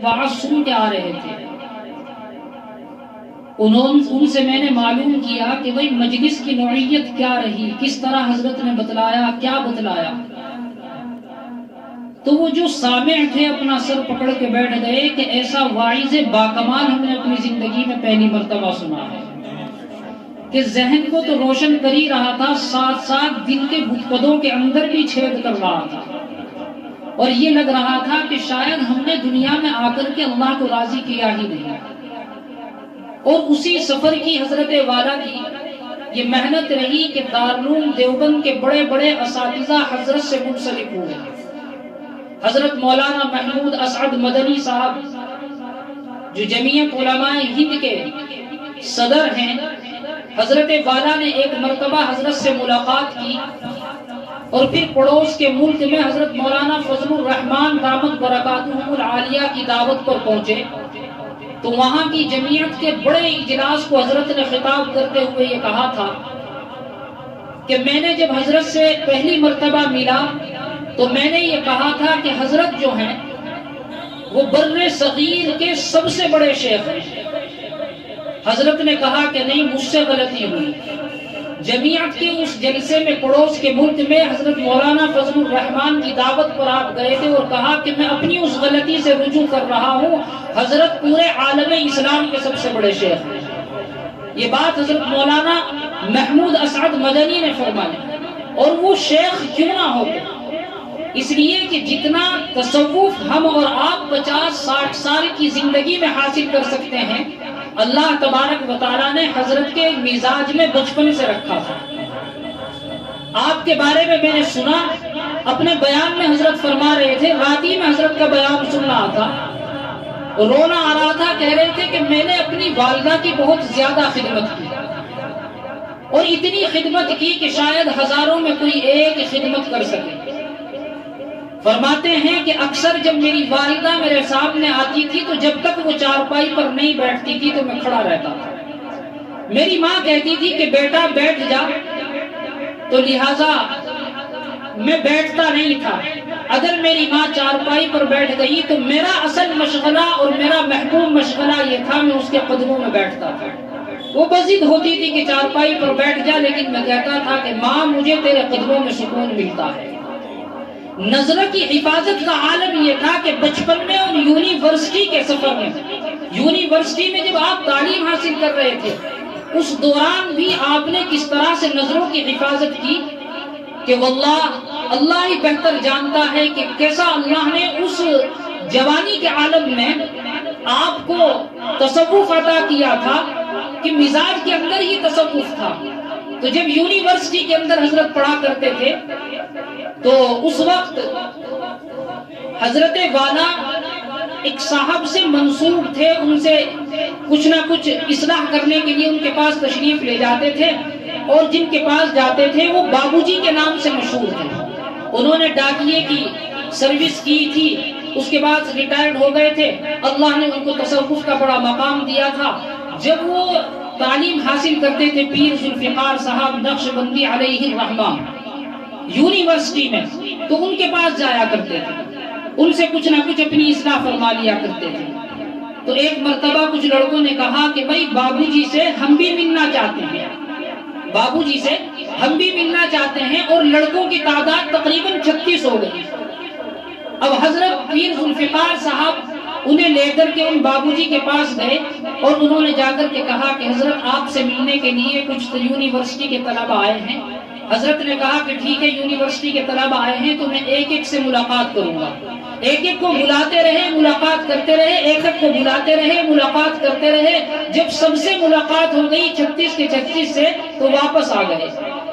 واعظ سن کے آ رہے تھے، ان سے میں نے معلوم کیا کہ بھئی مجلس کی نوعیت کیا رہی، کس طرح حضرت نے بتلایا، کیا بتلایا۔ تو وہ جو سامع تھے اپنا سر پکڑ کے بیٹھ گئے کہ ایسا واعظ باکمال ہم نے اپنی زندگی میں پہلی مرتبہ سنا ہے، کہ ذہن کو تو روشن کر ہی رہا تھا، ساتھ ساتھ دل کے گدگدوں کے اندر بھی چھید کر رہا تھا، اور یہ لگ رہا تھا کہ شاید ہم نے دنیا میں آ کر کے اللہ کو راضی کیا ہی نہیں۔ اور اسی سفر کی حضرت والا کی یہ محنت رہی کہ دارالعلوم دیوبند کے بڑے بڑے اساتذہ حضرت سے منسلک ہوئے۔ حضرت مولانا محمود اسعد مدنی صاحب جو جمعیت علماء ہند کے صدر ہیں، حضرت والا نے ایک مرتبہ حضرت سے ملاقات کی، اور پھر پڑوس کے ملک میں حضرت مولانا فضل الرحمان دامت برکاتہم العالیہ کی دعوت پر پہنچے، تو وہاں کی جمعیت کے بڑے اجلاس کو حضرت نے خطاب کرتے ہوئے یہ کہا تھا کہ میں نے جب حضرت سے پہلی مرتبہ ملا تو میں نے یہ کہا تھا کہ حضرت جو ہیں وہ بر صغیر کے سب سے بڑے شیخ ہیں۔ حضرت نے کہا کہ نہیں، مجھ سے غلطی ہوئی۔ جمعیت کے اس جلسے میں پڑوس کے ملک میں حضرت مولانا فضل الرحمان کی دعوت پر آپ گئے تھے، اور کہا کہ میں اپنی اس غلطی سے رجوع کر رہا ہوں، حضرت پورے عالم اسلام کے سب سے بڑے شیخ ہیں۔ یہ بات حضرت مولانا محمود اسعد مدنی نے فرمائی، اور وہ شیخ کیوں نہ ہو، اس لیے کہ جتنا تصوف ہم اور آپ 50-60 سال کی زندگی میں حاصل کر سکتے ہیں، اللہ تبارک و تعالیٰ نے حضرت کے مزاج میں بچپن سے رکھا تھا۔ آپ کے بارے میں نے سنا، اپنے بیان میں حضرت فرما رہے تھے، رات ہی میں حضرت کا بیان سن رہا تھا، رونا آ رہا تھا، کہہ رہے تھے کہ میں نے اپنی والدہ کی بہت زیادہ خدمت کی، اور اتنی خدمت کی کہ شاید ہزاروں میں کوئی ایک خدمت کر سکے۔ فرماتے ہیں کہ اکثر جب میری والدہ میرے سامنے آتی تھی تو جب تک وہ چارپائی پر نہیں بیٹھتی تھی تو میں کھڑا رہتا تھا۔ میری ماں کہتی تھی کہ بیٹا بیٹھ جا، تو لہٰذا میں بیٹھتا نہیں تھا۔ اگر میری ماں چارپائی پر بیٹھ گئی تو میرا اصل مشغلہ اور میرا محبوب مشغلہ یہ تھا، میں اس کے قدموں میں بیٹھتا تھا۔ وہ بضد ہوتی تھی کہ چارپائی پر بیٹھ جا، لیکن میں کہتا تھا کہ ماں مجھے تیرے قدموں میں سکون ملتا ہے۔ نظر کی حفاظت کا عالم یہ تھا کہ بچپن میں اور یونیورسٹی کے سفر میں، یونیورسٹی میں جب آپ تعلیم حاصل کر رہے تھے، اس دوران بھی آپ نے کس طرح سے نظروں کی حفاظت کی کہ واللہ اللہ ہی بہتر جانتا ہے کہ کیسا اللہ نے اس جوانی کے عالم میں آپ کو تصوف عطا کیا تھا کہ مزاج کے اندر ہی تصوف تھا۔ تو جب یونیورسٹی کے اندر حضرت پڑھا کرتے تھے تو اس وقت حضرت والا ایک صاحب سے منسوب تھے، ان سے کچھ نہ کچھ اصلاح کرنے کے لیے ان کے پاس تشریف لے جاتے تھے، اور جن کے پاس جاتے تھے وہ بابو جی کے نام سے مشہور تھے۔ انہوں نے ڈاکیے کی سروس کی تھی، اس کے بعد ریٹائرڈ ہو گئے تھے، اللہ نے ان کو تصوف کا بڑا مقام دیا تھا۔ جب وہ تعلیم حاصل کرتے تھے پیر ذوالفقار صاحب نقشبندی علیہ الرحمہ یونیورسٹی میں، تو ان کے پاس جایا کرتے تھے، ان سے کچھ نہ کچھ اپنی اصلاح فرما لیا کرتے تھے۔ تو ایک مرتبہ کچھ لڑکوں نے کہا کہ بھائی بابو جی سے ہم بھی ملنا چاہتے ہیں، بابو جی سے ہم بھی ملنا چاہتے ہیں، اور لڑکوں کی تعداد تقریباً 36 ہو گئی۔ اب حضرت پیر ذوالفقار صاحب انہیں لے کر کے ان بابو جی کے پاس گئے، اور انہوں نے جا کر کے کہا کہ حضرت آپ سے ملنے کے لیے کچھ یونیورسٹی کے طلبہ آئے ہیں۔ حضرت نے کہا کہ ٹھیک ہے، یونیورسٹی کے طلبہ آئے ہیں تو میں ایک ایک سے ملاقات کروں گا۔ ایک ایک کو بلاتے رہے، ملاقات کرتے رہے، ایک ایک کو بلاتے رہے، ملاقات کرتے رہے۔ جب سب سے ملاقات ہو گئی 36 کے 36 سے، تو واپس آ گئے۔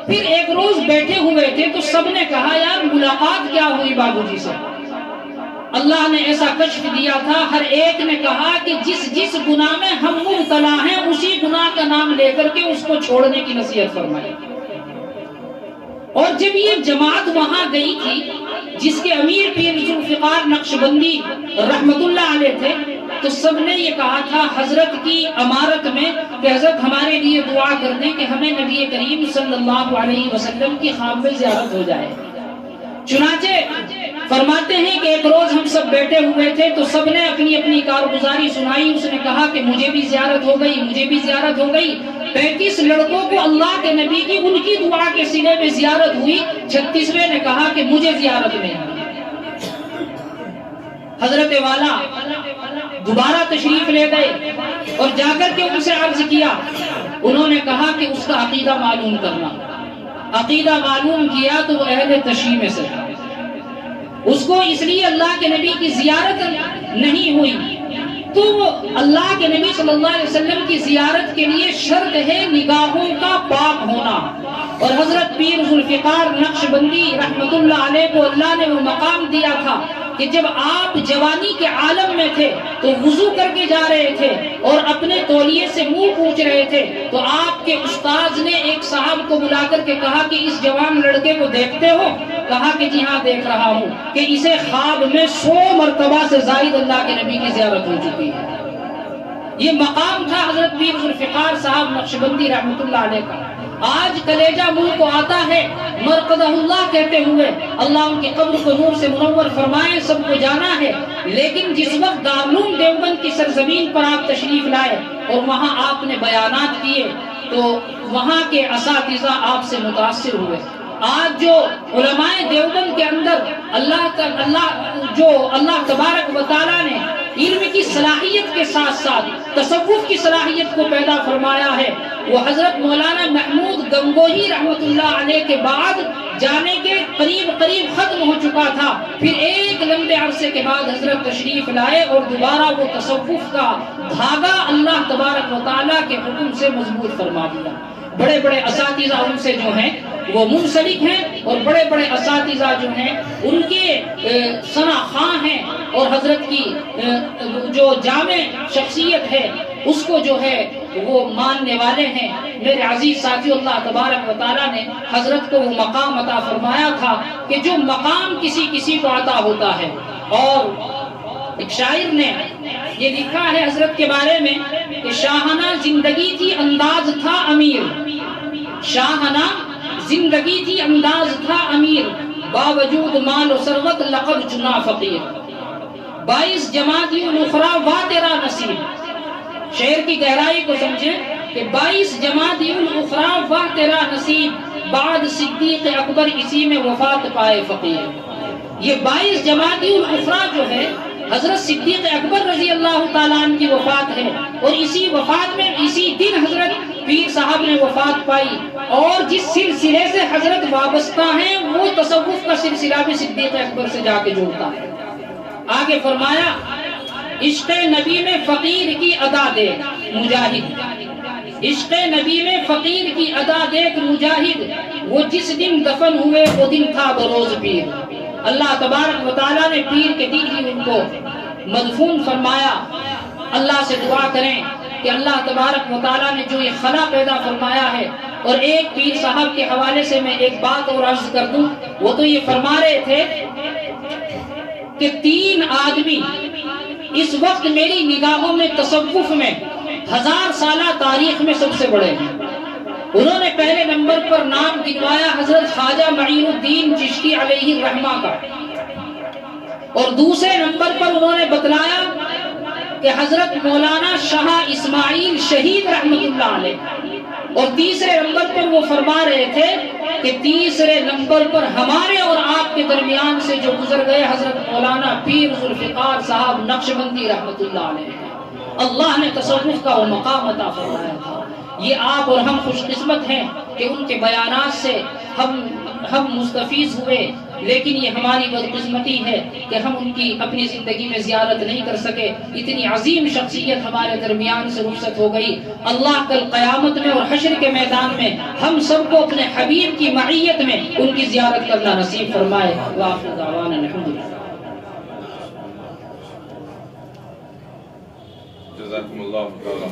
پھر ایک روز بیٹھے ہوئے تھے تو سب نے کہا یار ملاقات کیا ہوئی بابو جی سے؟ اللہ نے ایسا کشف دیا تھا، ہر ایک نے کہا کہ جس جس گناہ میں ہم مبتلا ہیں اسی گناہ کا نام لے کر کے اس کو چھوڑنے کی نصیحت فرمائی۔ اور جب یہ جماعت وہاں گئی تھی جس کے امیر پیر ذوالفقار نقشبندی رحمت اللہ علیہ تھے، تو سب نے یہ کہا تھا حضرت کی امارت میں کہ حضرت ہمارے لیے دعا کر دیں کہ ہمیں نبی کریم صلی اللہ علیہ وسلم کی خواب میں زیارت ہو جائے۔ چنانچہ فرماتے ہیں کہ ایک روز ہم سب بیٹھے ہوئے تھے تو سب نے اپنی اپنی کارگزاری سنائی. اس نے کہا کہ مجھے بھی زیارت ہو گئی, مجھے بھی زیارت ہو گئی. 35 لڑکوں کو اللہ کے نبی کی ان کی دعا کے سلے میں زیارت ہوئی. 36ویں نے کہا کہ مجھے زیارت نہیں ہوئی. حضرت والا دوبارہ تشریف لے گئے اور جا کر کے ان سے عرض کیا. انہوں نے کہا کہ اس کا عقیدہ معلوم کرنا. عقیدہ معلوم کیا تو وہ اہل تشیع میں سے تھا. اس کو اس لیے اللہ کے نبی کی زیارت نہیں ہوئی. تو اللہ کے نبی صلی اللہ علیہ وسلم کی زیارت کے لیے شرط ہے نگاہوں کا پاک ہونا. اور حضرت پیر ذوالفقار نقشبندی رحمت اللہ علیہ کو اللہ نے وہ مقام دیا تھا کہ جب آپ جوانی کے عالم میں تھے تو وضو کر کے جا رہے تھے اور اپنے تولیے سے منہ پوچھ رہے تھے تو آپ کے استاذ نے ایک صاحب کو بلا کر کے کہا کہ اس جوان لڑکے کو دیکھتے ہو؟ کہا کہ جی ہاں دیکھ رہا ہوں کہ اسے خواب میں 100 مرتبہ سے زائد اللہ کے نبی کی زیارت ہو چکی ہے. یہ مقام تھا حضرت پیر ذوالفقار صاحب نقشبندی رحمت اللہ علیہ کا. آج کلیجہ منہ کو آتا ہے مرقدہ اللہ کہتے ہوئے, اللہ ان کی قبر کو نور سے منور فرمائے, سب کو جانا ہے. لیکن جس وقت دارالعلوم دیوبند کی سرزمین پر آپ تشریف لائے اور وہاں آپ نے بیانات کیے تو وہاں کے اساتذہ آپ سے متاثر ہوئے. آج جو علماء دیوبند کے اندر اللہ تبارک و تعالیٰ نے علم کی صلاحیت کے ساتھ ساتھ تصوف کی صلاحیت کو پیدا فرمایا ہے, وہ حضرت مولانا محمود گنگوہی رحمت اللہ علیہ کے بعد جانے کے قریب ختم ہو چکا تھا. پھر ایک لمبے عرصے کے بعد حضرت تشریف لائے اور دوبارہ وہ تصوف کا دھاگا اللہ تبارک و تعالیٰ کے حکم سے مضبوط فرما دیا. بڑے بڑے اساتذہ ان سے جو ہیں وہ منسلک ہیں اور بڑے بڑے اساتذہ جو ہیں ان کے ثنا خواں ہیں اور حضرت کی جو جامع شخصیت ہے اس کو جو ہے وہ ماننے والے ہیں. میرے عزیز ساتھی, اللہ تبارک و تعالیٰ نے حضرت کو وہ مقام عطا فرمایا تھا کہ جو مقام کسی کو عطا ہوتا ہے. اور ایک شاعر نے یہ لکھا ہے حضرت کے بارے میں کہ شاہانہ زندگی تھی انداز تھا امیر, شاہانہ زندگی تھی انداز تھا امیر, باوجود مال و ثروت لقب چنا فقیر, 22 جمادی الاخری وا تیرا نصیب. شعر کی گہرائی کو سمجھیں کہ 22 جمادی الاخری وا تیرا نصیب, بعد صدیق اکبر اسی میں وفات پائے فقیر. یہ 22 جمادی الاخری جو ہے حضرت صدیق اکبر رضی اللہ تعالیٰ عنہ کی وفات ہے اور اسی وفات میں اسی دن حضرت پیر صاحب نے وفات پائی. اور جس سلسلے سے حضرت وابستہ ہیں وہ تصوف کا سلسلہ بھی صدیق اکبر سے جا کے جوڑتا ہے. آگے فرمایا عشق نبی میں فقیر کی ادا دیکھ مجاہد, عشق نبی میں فقیر کی ادا دیکھ مجاہد, وہ جس دن دفن ہوئے وہ دن تھا بروز پیر. اللہ تبارک و تعالیٰ نے پیر کے دن ہی ان کو مدفون فرمایا. اللہ سے دعا کریں کہ اللہ تبارک و تعالیٰ نے جو یہ خلا پیدا فرمایا ہے. اور ایک پیر صاحب کے حوالے سے میں ایک بات اور عرض کر دوں, وہ تو یہ فرما رہے تھے کہ 3 آدمی اس وقت میری نگاہوں میں تصوف میں 1000 سالہ تاریخ میں سب سے بڑے ہیں. انہوں نے پہلے نمبر پر نام گنوایا حضرت خواجہ معین الدین چشتی علیہ الرحمہ کا, اور دوسرے نمبر پر انہوں نے بتلایا کہ حضرت مولانا شاہ اسماعیل شہید رحمت اللہ علیہ, اور تیسرے نمبر پر وہ فرما رہے تھے کہ تیسرے نمبر پر ہمارے اور آپ کے درمیان سے جو گزر گئے حضرت مولانا پیر ذوالفقار صاحب نقشبندی رحمت اللہ علیہ, اللہ نے تصوف کا وہ مقام عطا فرمایا تھا. یہ آپ اور ہم خوش قسمت ہیں کہ ان کے بیانات سے ہم مستفیض ہوئے, لیکن یہ ہماری بدقسمتی ہے کہ ہم ان کی اپنی زندگی میں زیارت نہیں کر سکے. اتنی عظیم شخصیت ہمارے درمیان سے رخصت ہو گئی. اللہ کل قیامت میں اور حشر کے میدان میں ہم سب کو اپنے حبیب کی معیت میں ان کی زیارت کرنا نصیب فرمائے. وآخر دعوانا الحمدللہ. جزاکم اللہ.